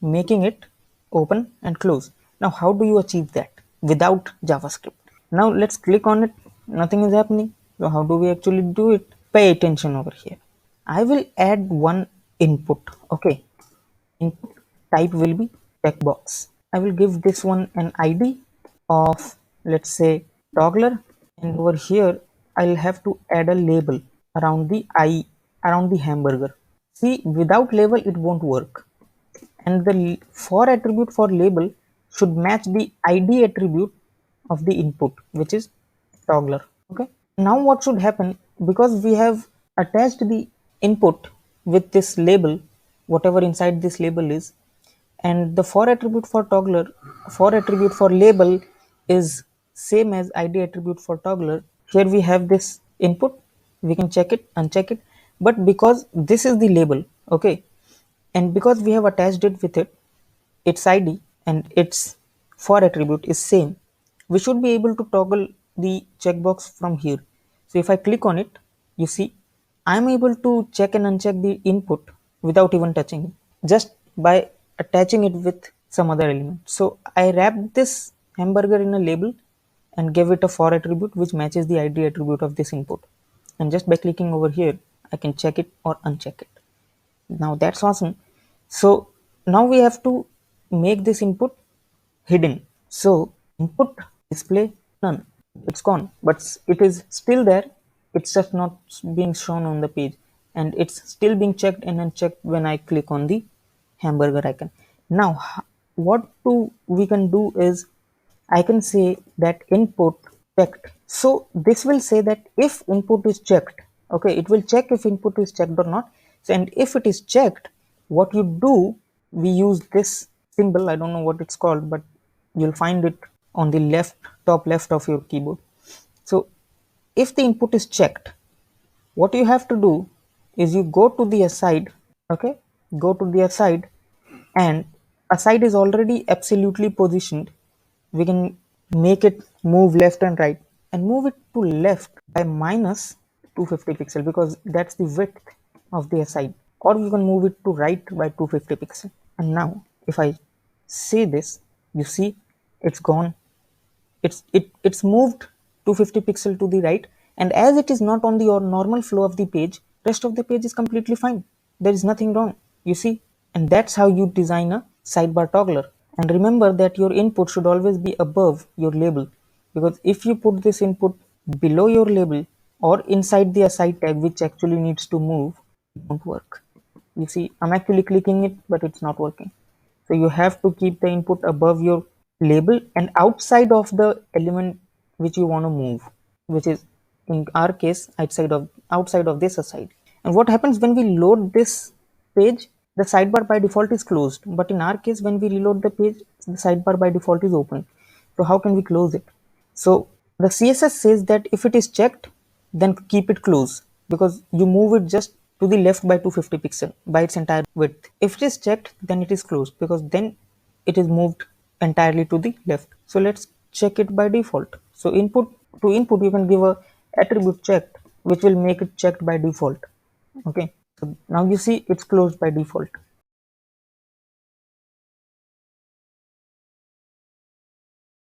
making it open and close. Now how do you achieve that without JavaScript? Now let's click on it, nothing is happening. So how do we actually do it? Pay attention over here. I will add one input. Okay, input type will be checkbox. I will give this one an ID of, let's say, toggler, and over here I'll have to add a label around the hamburger. See, without label it won't work, and the for attribute for label should match the ID attribute of the input, which is toggler. Okay, now what should happen, because we have attached the input with this label, whatever inside this label is, and the for attribute for toggler, for attribute for label is same as ID attribute for toggler. Here we have this input, we can check it, uncheck it, but because this is the label, okay, and because we have attached it with it, its ID and its for attribute is same, we should be able to toggle the checkbox from here. So if I click on it, you see I am able to check and uncheck the input without even touching it, just by attaching it with some other element. So I wrapped this hamburger in a label and gave it a for attribute which matches the ID attribute of this input, and just by clicking over here I can check it or uncheck it. Now that's awesome. So now we have to make this input hidden. So input display none, it's gone, but it is still there, it's just not being shown on the page, and it's still being checked and unchecked when I click on the hamburger icon. Now what we can do is, I can say that input checked. So this will say that if input is checked, okay, it will check if input is checked or not. So, and if it is checked, what you do, we use this symbol, I don't know what it's called, but you'll find it on the left, top left of your keyboard. So if the input is checked, what you have to do is you go to the aside, okay, go to the aside, and aside is already absolutely positioned. We can make it move left and right, and move it to left by minus 250 pixel, because that's the width of the aside, or you can move it to right by 250 pixel. And now if I say this, you see it's gone, it's moved 250 pixel to the right, and as it is not on the normal flow of the page, rest of the page is completely fine, there is nothing wrong, you see. And that's how you design a sidebar toggler. And remember that your input should always be above your label, because if you put this input below your label or inside the aside tag, which actually needs to move, it won't work. You see, I'm actually clicking it, but it's not working. So you have to keep the input above your label and outside of the element which you want to move, which is in our case outside of this aside. And what happens when we load this page, the sidebar by default is closed, but in our case when we reload the page, the sidebar by default is open. So how can we close it? So the CSS says that if it is checked, then keep it closed, because you move it just to the left by 250 pixel by its entire width. If it is checked, then it is closed, because then it is moved entirely to the left. So let's check it by default. So input you can give a attribute checked, which will make it checked by default. Okay, so now you see it's closed by default.